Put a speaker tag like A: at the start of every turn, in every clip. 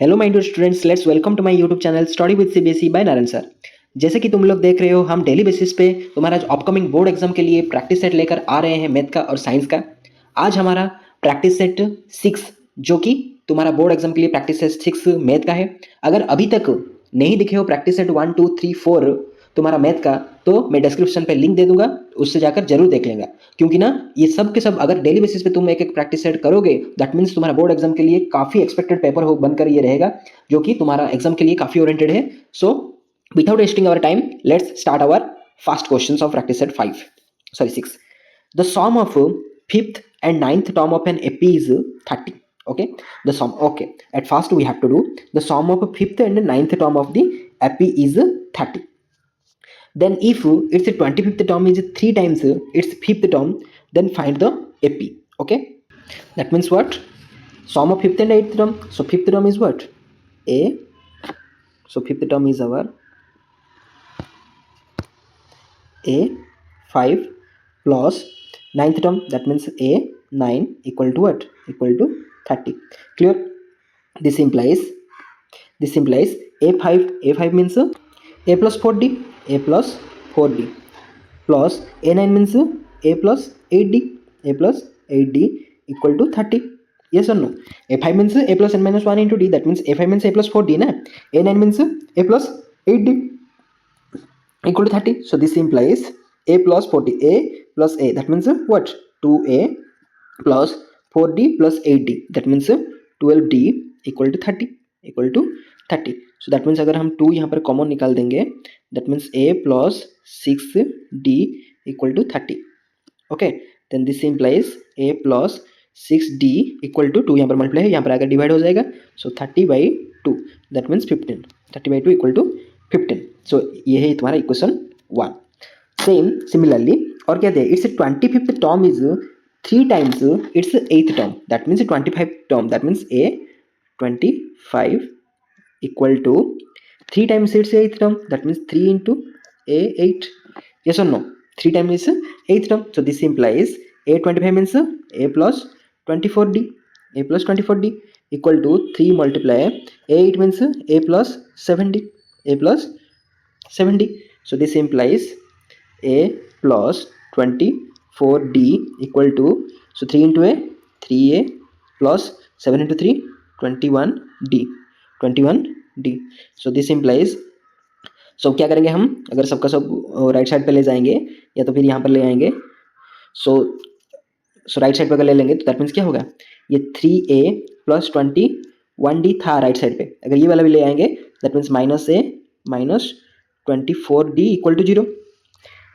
A: Hello my dear students, let's welcome to my YouTube channel study with CBSE by Narayan sir. जैसे कि तुम लोग देख रहे हो, हम डेली बेसिस पे तुम्हारा अपकमिंग बोर्ड एग्जाम के लिए प्रैक्टिस सेट लेकर आ रहे हैं मैथ का और साइंस का। आज हमारा प्रैक्टिस सेट 6 जो कि तुम्हारा बोर्ड एग्जाम के लिए प्रैक्टिस सेट 6 मैथ का है। अगर अभी तक नहीं दिखे हो प्रैक्टिस सेट 1 2 3 4 तुम्हारा मैथ का, तो मैं डिस्क्रिप्शन पे लिंक दे दूंगा, उससे जाकर जरूर देख लेगा। क्योंकि ना ये सब के सब अगर डेली बेसिस पे तुम एक एक प्रैक्टिस सेट करोगे, दैट मीन्स तुम्हारा बोर्ड एग्जाम के लिए काफी एक्सपेक्टेड पेपर हो बनकर ये रहेगा, जो कि तुम्हारा एग्जाम के लिए काफी ओरिएंटेड है। So without wasting our time, let's start our first question of practice set 6. The sum of fifth and ninth term of an AP is 30. Okay, the sum. Okay, at first we have to do the sum of fifth and ninth term of the AP is 30. Then if its 25th term is 3 times its fifth term, then find the AP. Okay, that means what? Sum of fifth and eighth term. So fifth term is what? A. So fifth term is our A 5 plus ninth term, that means A 9 equal to what? Equal to 30. Clear? This implies A5 means A plus 4D, A plus 4D plus A9 means A plus 8D, A plus 8D equal to 30. Yes or no? A5 means A plus n minus 1 into D, that means A5 means A plus 4D na. A9 means A plus 8D equal to 30. So this implies A plus 40, A plus A, that means what? 2A plus 4D plus 8D, that means 12D equal to 30, equal to 30. So that means अगर हम 2 यहाँ पर common निकाल देंगे, that means A plus 6D equal to 30. Okay, then this implies A plus 6D equal to 2 यहाँ पर multiply है, यहाँ पर आकर डिवाइड हो जाएगा. So 30/2, that means 15. 30/2 equal to 15. So ये है तुम्हारा इक्वेशन 1. सेम सिमिलरली और क्या दे, it's 25th term is 3 times it's 8th term, that means 25 term, that means A 25 equal to 3 times its 8th term, that means 3 into A 8. Yes or no? 3 times is 8th term. So this implies A 25 means A plus 24D, A plus 24D equal to 3 multiply A 8 means A plus 70, A plus 70. So this implies A plus 24D equal to, so 3 into A 3A plus 7 into 3 21D, 21D. So this implies, so क्या करेंगे हम, अगर सबका सब right side पे ले जाएंगे या तो फिर यहाँ पर ले आएंगे, सो राइट साइड पे अगर ले लेंगे तो दैट मीन्स क्या होगा, ये 3A प्लस 21D था राइट साइड पे, अगर ये वाला भी ले आएंगे that means -A minus 24D equal to 0.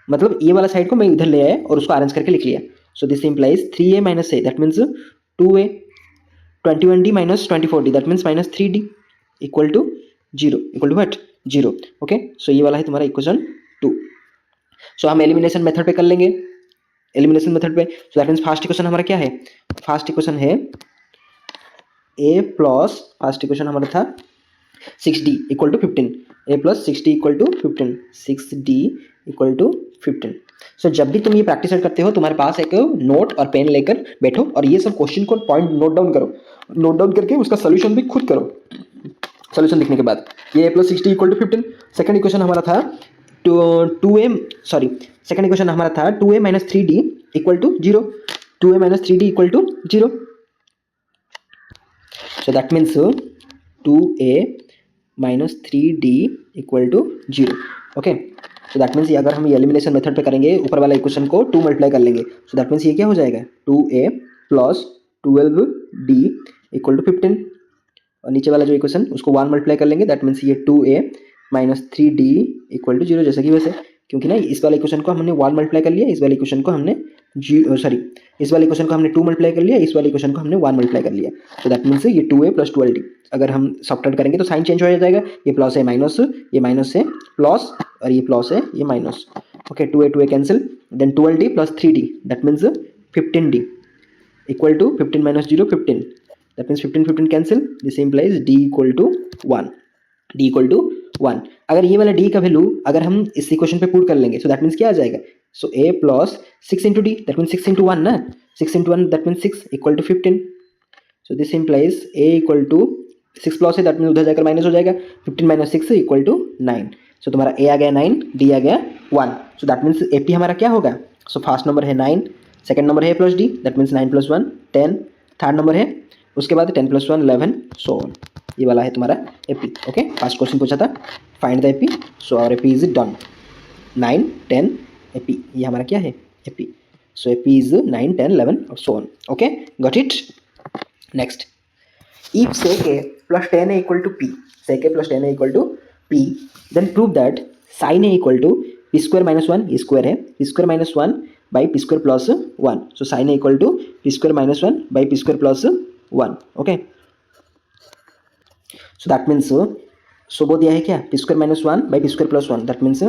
A: मतलब ये वाला साइड को मैं इधर ले आया और उसको अरेंज करके लिख लिया. So this implies 3A minus A, that means 2A 21D minus 24D, that means -3D equal to 0, equal to what? 0. Okay, so ये वाला है तुम्हारा इक्वेशन 2. सो हम एलिमिनेशन मेथड पे कर लेंगे, एलिमिनेशन मेथड पे. So that means first equation हमारा क्या है, फर्स्ट इक्वेशन है A प्लस, फर्स्ट इक्वेशन हमारा था 6D equal to 15, A plus 6D equal to 15, 6D equal to 15. So जब भी तुम ये प्रैक्टिस करते हो, तुम्हारे पास एक नोट और पेन लेकर बैठो और ये सब क्वेश्चन को पॉइंट नोट डाउन करो, नोट डाउन करके उसका सोल्यूशन भी खुद करो. सोल्यूशन लिखने के बाद ये A plus 6D equal to 15. Second equation हमारा था 2A, सॉरी सेकंड इक्वेशन हमारा था 2A minus 3D equal to 0, 2A minus 3D equal to 0. So that means 2A minus 3D equal to 0. Okay, so that means अगर हम ये elimination method पे करेंगे, ऊपर वाला इक्वेशन को 2 मल्टीप्लाई कर लेंगे, सो दैट मीन्स ये क्या हो जाएगा, 2A plus 12D equal to 15, और नीचे वाला जो इक्वेशन उसको 1 मल्टीप्लाई कर लेंगे, दैट मीन्स ये 2A minus 3D equal to 0, जैसे कि वैसे. क्योंकि ना इस वाले इक्वेशन को हमने 1 मल्टीप्लाई कर लिया, इस वाले इक्वेशन को हमने इस वाले इक्वेशन को हमने 2 मल्टीप्लाई कर लिया, इस वाले इक्वेशन को हमने 1 मल्टीप्लाई कर लिया. सो दैट मीन्स ये 2A प्लस 12D, अगर हम सब्ट्रैक्ट करेंगे तो साइन चेंज हो जाएगा, ये प्लस है माइनस, ये माइनस है प्लस, और ये प्लस है ये minus. Okay, 2A cancel, then 12D plus 3D, that means 15D equal to 15 minus 0 15, that means 15 cancel. This implies D equal to 1, D equal to 1. अगर ये वाला D का वैल्यू अगर हम इस इक्वेशन पे पुट कर लेंगे, सो दैट मीन्स क्या आ जाएगा, so A plus 6 into D, that means 6 into 1 ना, 6 into 1 that means 6 equal to 15. So this implies A equal to 6 plus है, दैट मीन उधर जाकर माइनस हो जाएगा, 15 माइनस 6 इक्वल टू 9। सो तुम्हारा ए आ गया 9, डी आ गया 1। सो दैट मीन्स ए पी हमारा क्या होगा? सो फर्स्ट नंबर है 9, सेकंड नंबर है A plus D, that means 9 plus 1 10, third number है उसके बाद 10 प्लस 1 11, सो ये वाला है तुम्हारा A P. Okay, first question पूछा था find the A P, so our A P is done. 9 10 A P, ये हमारा क्या है? A P. So A P is 9 10 11 और so on. Okay, got it. Next, if sec a plus tan a equal to p, sec a plus tan a equal to p, then prove that sin a equal to p square minus 1, ये square है, p square minus 1 by p square plus 1, so sin a equal to p square minus 1 by p square plus 1। okay, so that means so वो दिया है क्या? p square minus 1 by p square plus 1, that means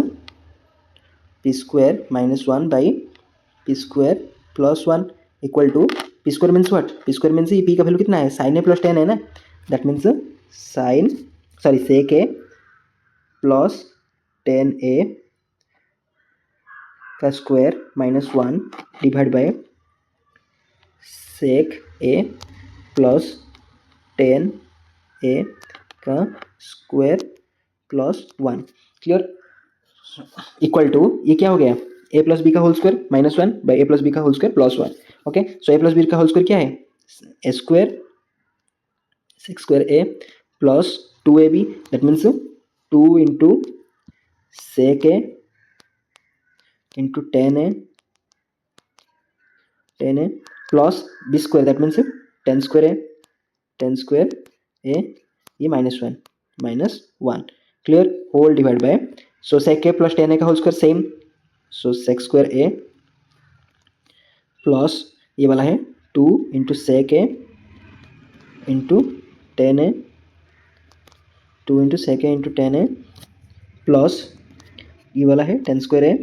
A: p square minus 1 by p square plus 1 equal to p square means what? p square means ये p का value कितना है? sin a plus tan है ना, that means sec a plus tan a का square minus 1 divide by sec a plus tan a का square plus 1। Clear? Equal to ये क्या हो गया? ए प्लस बी का whole square minus 1 by A plus B का whole square plus 1। Okay, so A plus B का whole square क्या है? A square six square A plus 2ab, that means 2 into sec A into tan A plus B square, that means 10 square A, ये minus 1। Clear? Whole divide by, so sec A plus tan A का whole square same, so sec square A plus ये वाला है 2 into sec A into tan A, 2 into sec A into tan A plus ये वाला है 10 square A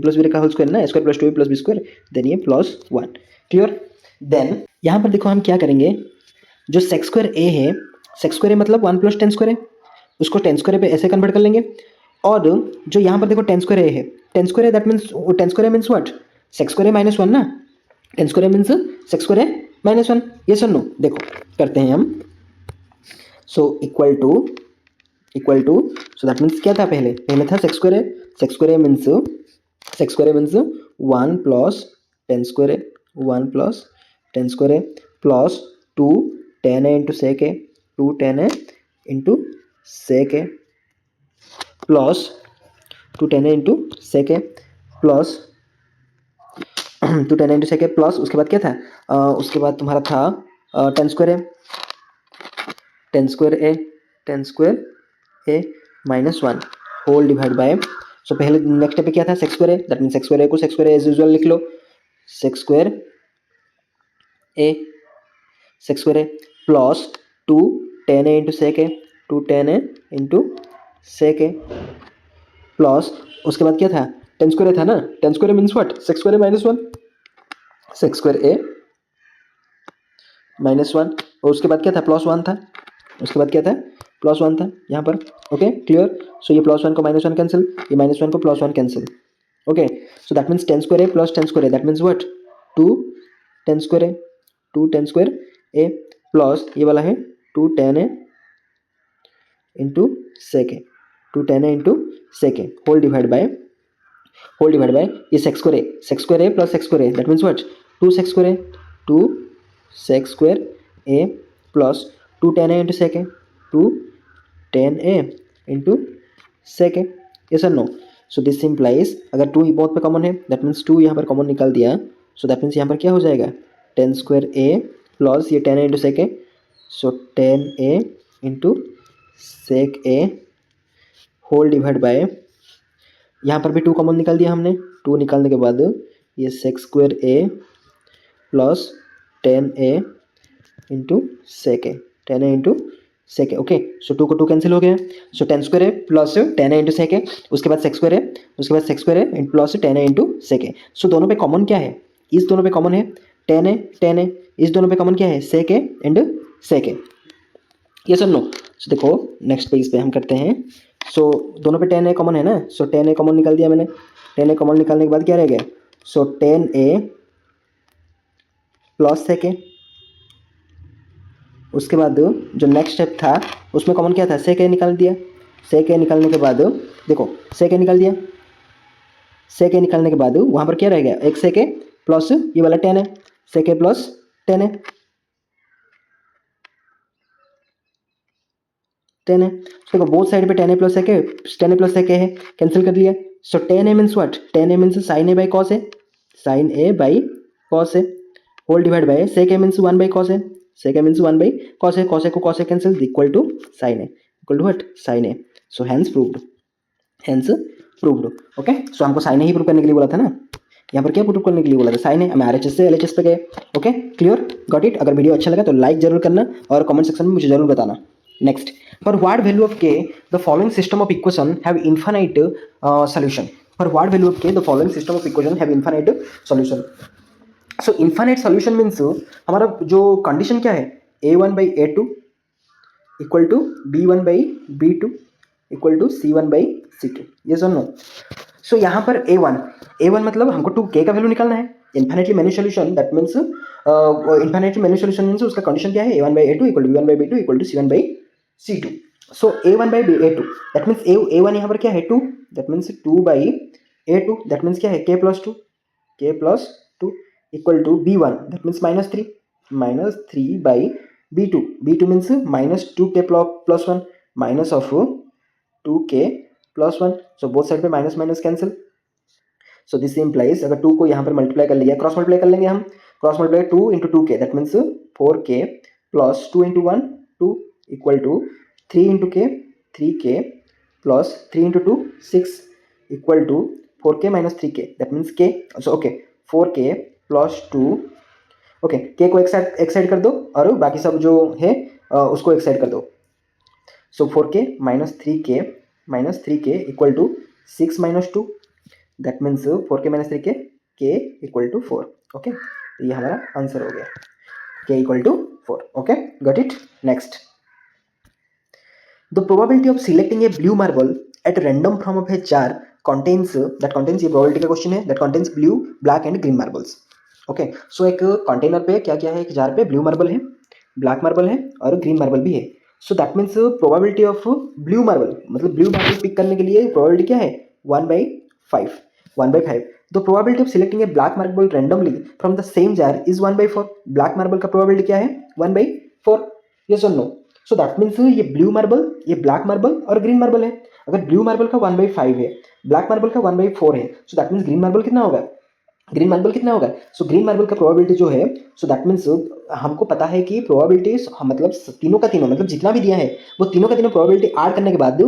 A: plus B का whole square ना, A square plus 2 plus B square, then ये plus 1। Clear? Then यहाँ पर देखो हम क्या करेंगे, जो सेक स्क्वायर ए है, सेक स्क्वायर ए मतलब 1 प्लस 10 स्क्वायर है, उसको 10 स्क्वायर पे ऐसे कन्वर्ट कर लेंगे। और जो यहाँ पर देखो 10 स्क्वायर ए है, 10 square A that means 10 square A means what? Sec square A minus 1 ना, 10 square A means sec square A minus 1। ये सुन लो, देखो करते हैं हम। So equal to so that means क्या था? पहले था sec square A means 1 plus 10 square A, 1 plus 10 square A plus 2 10 A into sec A, 2 10 A into sec A plus 2 10 A into sec A plus 2 10 A into sec A plus उसके बाद क्या था? उसके बाद तुम्हारा था 10 square A minus 1 whole divide by, so पहले next पे क्या था? Sec square A, that mean sec square A को sec square A as usual लिख लो, sec square A plus 2 10 A into sec A, 2 10 A into sec A plus उसके बाद क्या था? 10 स्क्वायर ए था ना, 10 square A means what? Sec square A minus 1, sec square A minus 1, और उसके बाद क्या था? प्लस 1 था, उसके बाद क्या था? प्लस 1 था यहाँ पर। Okay, clear? सो ये प्लस 1 को माइनस 1 कैंसिल, ये माइनस 1 को plus 1 cancel. Okay, so that means 10 square A plus 10 square A, that means what? 2 10 square A plus ये वाला है 2 10 A into sec A, 2 10 A into sec A whole divide by ये sec square A plus sec square A, that means what? 2 sec square A plus 2 10 A into sec A, 2 10 A into sec A. ये sir no, so this simplifies, अगर 2 बहुत पे common है, that means 2 यहाँ पर common निकाल दिया, सो that means यहाँ पर क्या हो जाएगा? 10 स्क्वायर ए प्लस ये 10 A into sec A, so 10 A into sec A whole divide by, यहाँ पर भी 2 कॉमन निकाल दिया हमने, 2 निकालने के बाद ये sec square A plus 10 A into sec A, 10 A into sec A. Okay, सो 2 को 2 कैंसिल हो गया, सो 10 square A plus 10 A into sec ए, उसके बाद सेक square A plus 10 A into sec A. सो दोनों पे कॉमन क्या है? इस दोनों पे कॉमन है 10 ए, इस दोनों पे कॉमन क्या है? सेक ए एंड सेक ए। ये सब नो, सो देखो नेक्स्ट पेज पे हम करते हैं। सो दोनों पे 10 ए कॉमन है ना, सो 10 ए कॉमन निकाल दिया मैंने, 10 ए कॉमन निकालने के बाद क्या रह गया? सो 10 ए प्लस सेक ए, उसके बाद जो नेक्स्ट स्टेप था उसमें कॉमन क्या था, sec a निकाल दिया। sec a निकालने के बाद देखो sec a निकाल दिया, sec a निकालने के बाद वहाँ पर क्या रह गया, एक sec a प्लस ये वाला tan है, sec a प्लस tan है, tan है। देखो बोथ साइड पे tan a plus sec a, tan a plus sec a है, कैंसिल कर लिया। So tan a means what, tan a means sin a by cos a, sin a by cos a whole divide by sec a means 1 by cos a, sec a means 1 by cos a, cos a को cos a cancel, equal to sin a, equal to what, sin a। So hence proved, hence proved. Okay, so हमको sin a he prove करने के लिए बोला था ना, यहाँ पर क्या प्रूव करने के लिए बोला था, sin a। हम RHS से LHS पे गए। Okay, clear, got it. अगर वीडियो अच्छा लगा तो लाइक जरूर करना और कमेंट सेक्शन में मुझे जरूर बताना। Next, for what value of k the following system of equation have infinite solution, for what value of k the following system of equation have infinite solution। So infinite solution means हमारा जो condition क्या है, a1 by a2 equal to b1 by b2 equal to c1 by c2, ये सुन no. सो यहाँ पर a1 मतलब हमको 2k का वैल्यू निकालना है, infinitely many solution, that means infinitely many solution means उसका कंडीशन क्या है, a1 by a2 equal to b1 by b2 equal to c1 by c2। So a1 by a2 that means a1 यहाँ पर क्या है 2, that means 2 by a2 that means क्या है k plus 2 equal to b1 that means -3 by b2 means -2k plus 1 minus of 2k plus 1। So both side पे minus minus cancel. So this implies अगर 2 को यहाँ पर multiply कर लिया, cross multiply कर लेंगे हम, cross multiply 2 into 2k that means 4k plus 2 into 1 2 equal to 3 into k 3k plus 3 into 2 6 equal to 4k minus 3k that means k। So okay 4k plus 2, okay k को एक side कर दो और बाकी सब जो है उसको एक साइड कर दो। So 4k minus 3k equal to 6 minus 2 that means 4k minus 3k k equal to 4। Okay, ये हमारा आंसर हो गया, k equal to 4। Okay, got it. Next, the probability of selecting a blue marble at random from of a jar contains ये probability का question है, that contains blue black and green marbles. Okay, so एक container पे क्या क्या है, एक jar पे ब्लू मार्बल है, ब्लैक मार्बल है और ग्रीन मार्बल भी है। So that means probability of blue marble, मतलब ब्लू मार्बल पिक करने के लिए प्रोबेबिलिटी क्या है 1/5, 1/5। The probability of selecting A black marble randomly from the same jar is 1/4। Black marble का प्रोबेबिलिटी क्या है 1/4, यस और नो। सो दैट मीन्स ये ब्लू मार्बल, ये ब्लैक मार्बल और ग्रीन मार्बल है। अगर ब्लू मार्बल का 1/5 है, ब्लैक मार्बल का 1/4 है, so that means green marble कितना होगा, ग्रीन मार्बल कितना होगा। सो ग्रीन मार्बल का प्रोबेबिलिटी जो है, सो दैट मीन्स हमको पता है कि प्रोबेबिलिटी मतलब तीनों का तीनों, मतलब जितना भी दिया है वो तीनों का तीनों प्रोबेबिलिटी ऐड करने के बाद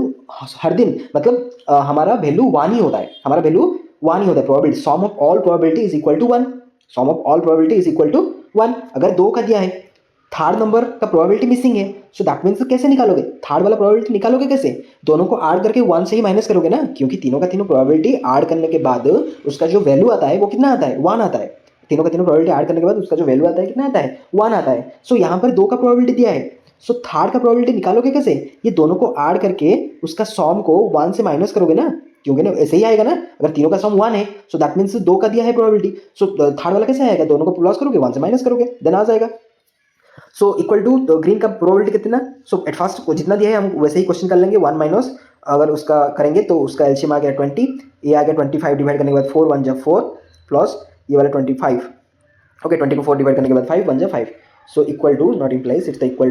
A: हर दिन मतलब हमारा वैल्यू 1 ही होता है, हमारा वैल्यू 1 ही होता है। Probability sum of all probability is equal to 1, sum of all probability is equal to 1। अगर 2 का दिया है, थर्ड नंबर का प्रोबेबिलिटी मिसिंग है, सो दैट मीन्स कैसे निकालोगे, थर्ड वाला प्रोबेबिलिटी निकालोगे कैसे, दोनों को ऐड करके 1 से ही माइनस करोगे ना, क्योंकि तीनों का तीनों प्रोबेबिलिटी ऐड करने के बाद उसका जो वैल्यू आता है वो कितना आता है 1 आता है। तीनों का तीनों प्रोबेबिलिटी ऐड करने के बाद उसका जो वैल्यू आता है कितना आता है 1 आता है। सो यहाँ पर 2 का प्रोबेबिलिटी दिया है, सो थर्ड का प्रोबेबिलिटी निकालोगे कैसे, ये दोनों को ऐड करके उसका सम को 1 से माइनस करोगे ना, क्योंकि ना ऐसे ही आएगा ना, अगर तीनों का सम 1 है, सो दैट मीन्स 2 का दिया है प्रोबेबिलिटी, सो थर्ड वाला कैसे आएगा, दोनों को प्लस करोगे 1 से माइनस करोगे देन आ जाएगा। सो इक्वल टू ग्रीन का प्रोबेबिलिटी कितना, सो एट फर्स्ट को जितना दिया है हम वैसे ही क्वेश्चन कर लेंगे, 1 माइनस अगर उसका करेंगे तो उसका एलसीएम आ गया 20, ये आ गया 25 डिवाइड करने के बाद 4 1 जा 4 प्लस ये वाला 25। ओके, 20 को 4 डिवाइड करने के बाद 5 1 जा 5, so equal to not implies it's the equal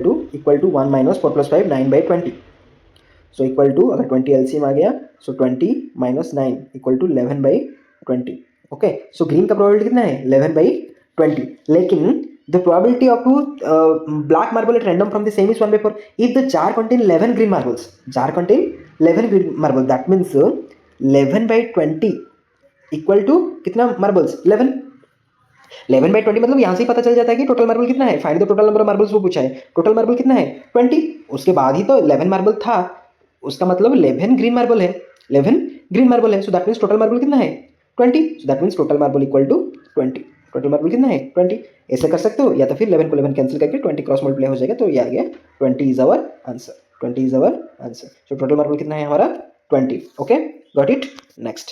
A: to 1 minus 4 plus 5 9/20। So equal to अगर 20 एलसीएम आ गया, so 20 minus 9 equal to 11/20। Okay, so green का प्रोबेबिलिटी कितना है 11/20, लेकिन the probability of black marble at random from the same is 1/4। if the jar contain 11 green marbles, jar contain 11 green marbles, that means 11/20 equal to कितना marbles 11। 11/20 मतलब यहाँ से ही पता चल जाता है कि टोटल मार्बल कितना है, find the total number of marbles वो पूछा है, टोटल मार्बल कितना है 20, उसके बाद ही तो 11 मार्बल था, उसका मतलब 11 ग्रीन मार्बल है, 11 ग्रीन मार्बल है, so that means total marble कितना है 20, so that means total marble equal to 20, total marble कितना है 20। ऐसे कर सकते हो, या तो फिर 11 को 11 कैंसिल करके 20 क्रॉस मल्टीप्लाई हो जाएगा, तो ये आ गया 20 is our answer, 20 is our answer. So total marble कितना है हमारा 20। Okay, got it. Next,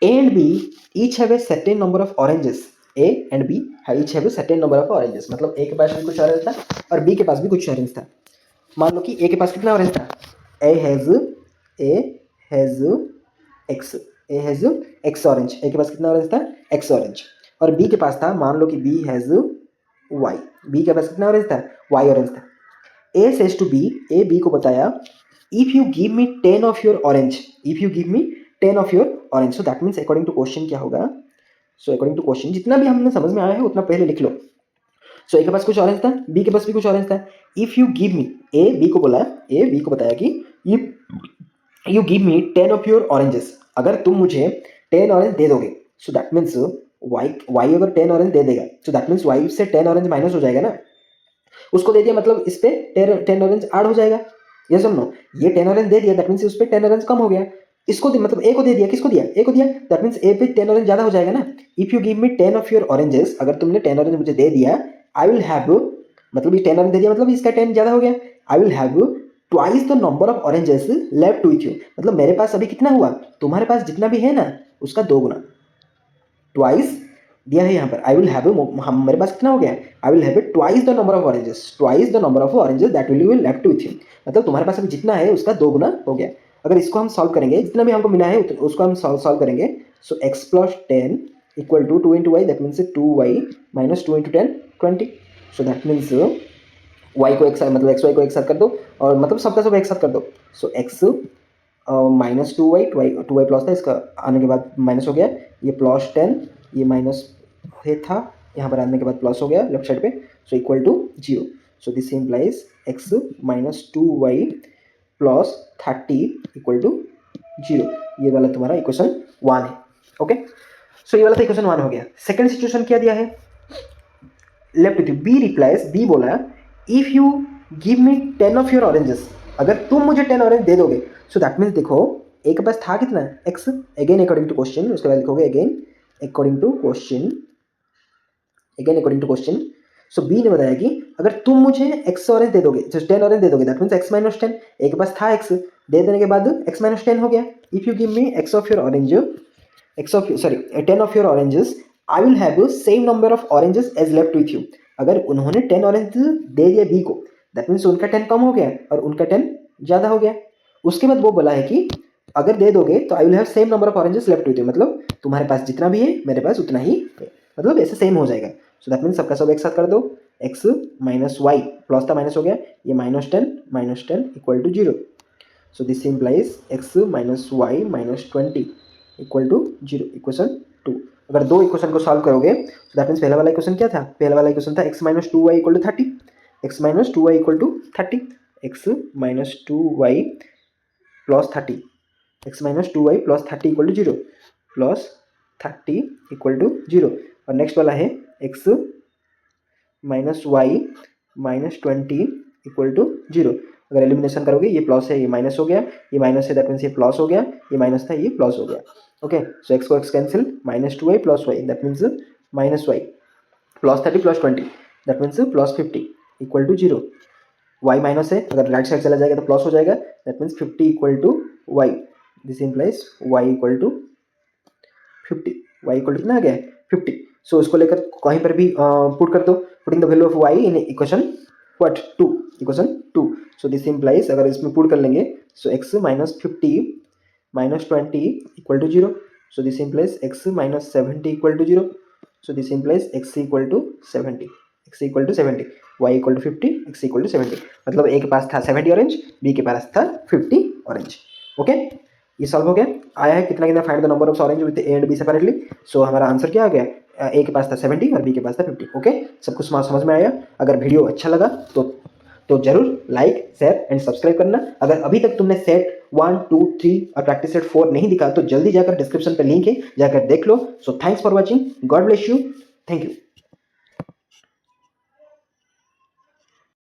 A: A and B each have a certain number of oranges A and B each have certain number of oranges, मतलब A के पास भी कुछ orange था और B के पास भी कुछ ऑरेंज था। मान लो कि ए के पास कितना ऑरेंज था, ए हैज़ एक्स ऑरेंज, ए के पास कितना ऑरेंज था, एक्स ऑरेंज। और बी के पास था, मान लो कि बी हैज़ वाई, बी के पास कितना ऑरेंज था, वाई ऑरेंज था। A says to B, A B को बताया, if you give me 10 of your orange, if you give me 10 of your orange, so that means according to question क्या होगा, so according to question जितना भी हमने समझ में आया है उतना पहले लिख लो। सो ए के पास कुछ ऑरेंज था, बी के पास भी कुछ ऑरेंज था। If you give me, A B को बोला, ए बी को बताया कि if you give me 10 of your oranges, अगर तुम मुझे 10 ऑरेंज दे दोगे, सो दैट मीन्स वाई अगर 10 ऑरेंज दे देगा, सो दैट मीन्स वाई से 10 ऑरेंज माइनस हो जाएगा ना, उसको दे दिया मतलब इस पे 10 ऑरेंज ऐड हो जाएगा। ये सुनो, ये 10 ऑरेंज दे दिया दैट मीन्स उस पे 10 ऑरेंज कम हो गया। इसको मतलब ए को दे दिया, किसको दिया, ए को दिया, दैट मीन्स ए पे 10 ऑरेंज ज्यादा हो जाएगा ना। If you give me 10 of your oranges, अगर तुमने 10 ऑरेंज मुझे दे दिया, आई विल हैव, मतलब ये 10 ऑरेंज दे दिया मतलब इसका 10 ज्यादा हो गया, आई will have twice the number of oranges left with you, मतलब मेरे पास अभी कितना हुआ, तुम्हारे पास जितना भी है ना उसका 2 गुना, ट्वाइस दिया है यहाँ पर, आई विल हैव, हम मेरे पास कितना हो गया, आई will have twice the number of oranges, twice the number of oranges that will be left with you, मतलब तुम्हारे पास अभी जितना है उसका 2 गुना हो गया। अगर इसको हम सॉल्व करेंगे, जितना भी हमको मिला है उसको हम सॉल्व करेंगे, so X plus 10 equal to 2 into Y, that means 2y minus 2 into 10 20, so that means Y को एक साथ, मतलब एक्स वाई को एक साथ कर दो और मतलब सबका सब एक साथ कर दो, सो X minus 2y, 2y plus था, इसका आने के बाद माइनस हो गया, ये प्लस 10, ये माइनस है था, यहाँ पर आने के बाद प्लस हो गया लेफ्ट साइड पे, so equal to 0, so this implies x minus 2y plus 30 equal to 0, ये वाला तुम्हारा इक्वेशन 1 है। ओके, सो ये वाला तो इक्वेशन 1 हो गया। सेकंड सिचुएशन क्या दिया है, left with B replies, B बोला if you give me 10 of your oranges, अगर तुम मुझे 10 ऑरेंज दे दोगे, सो दैट मीन्स देखो ए के पास था कितना, x, again according to question, उसके बाद लिखोगे again according to question, again according to question. So B ने बताया कि अगर तुम मुझे एक्स ऑरेंज दे दोगे, जस्ट 10 ऑरेंज दे दोगे, दैट मीन्स एक्स माइनस 10, ए के पास था एक्स, दे देने के बाद एक्स माइनस 10 हो गया। If you give me x of your orange, x of sorry 10 of your oranges, I will have same number of oranges as left with you, अगर उन्होंने 10 ऑरेंज दे दिया बी को, दैट मीन्स उनका 10 कम हो गया और उनका 10 ज़्यादा हो गया। उसके बाद वो बोला है कि अगर दे दोगे तो आई will have same number of oranges left with you, मतलब तुम्हारे पास जितना भी है मेरे पास उतना ही है, मतलब ऐसे सेम हो जाएगा। सो दैट मीन्स सबका सब एक साथ कर दो, एक्स माइनस वाई, प्लस था माइनस हो गया, ये minus 10 equal to 0, so this implies x minus y minus 20 equal to 0, equation 2। अगर दो इक्वेशन को सॉल्व करोगे तो दैट मीन्स पहला वाला इक्वेशन क्या था, पहला वाला इक्वेशन था x minus 2y equal to 30, x minus 2y equal to 30, x minus 2y plus 30, x minus 2y plus 30 equal to 0, plus 30 equal to 0, और नेक्स्ट वाला है x minus y minus 20 equal to 0। अगर elimination करोगे, ये plus है ये minus हो गया, ये माइनस है दैट मीन्स ये प्लस हो गया, ये माइनस था ये प्लस हो गया। ओके, सो एक्स को x cancel, minus 2y plus y that means minus y, plus 30 plus 20 that means plus 50 equal to 0। Y minus है, अगर राइट साइड चला जाएगा तो प्लस हो जाएगा, that means 50 equal to y, this implies y equal to 50, y equal to कितना आ गया 50। सो उसको लेकर कहीं पर भी पुट कर दो, putting the value of Y in equation what 2, equation 2। So this implies अगर इसमें पुट कर लेंगे, so X minus 50 minus 20 equal to 0, so this implies x minus 70 equal to 0, so this implies X equal to 70, X equal to 70, Y equal to 50, X equal to 70, मतलब A के पास था 70 orange, B के पास था 50 orange. Okay, ये solve हो गया। आया है कितना कितना, find the number of orange with A and B separately. So हमारा आंसर क्या आ गया, ए के पास था 70 और बी के पास था 50। ओके, सब कुछ समझ में आया। अगर वीडियो अच्छा लगा तो जरूर लाइक शेयर एंड सब्सक्राइब करना। अगर अभी तक तुमने सेट 1 2 3 और प्रैक्टिस सेट 4 नहीं दिखा तो जल्दी जाकर डिस्क्रिप्शन पे लिंक है, जाकर देख लो। So thanks for watching, God bless you, thank you.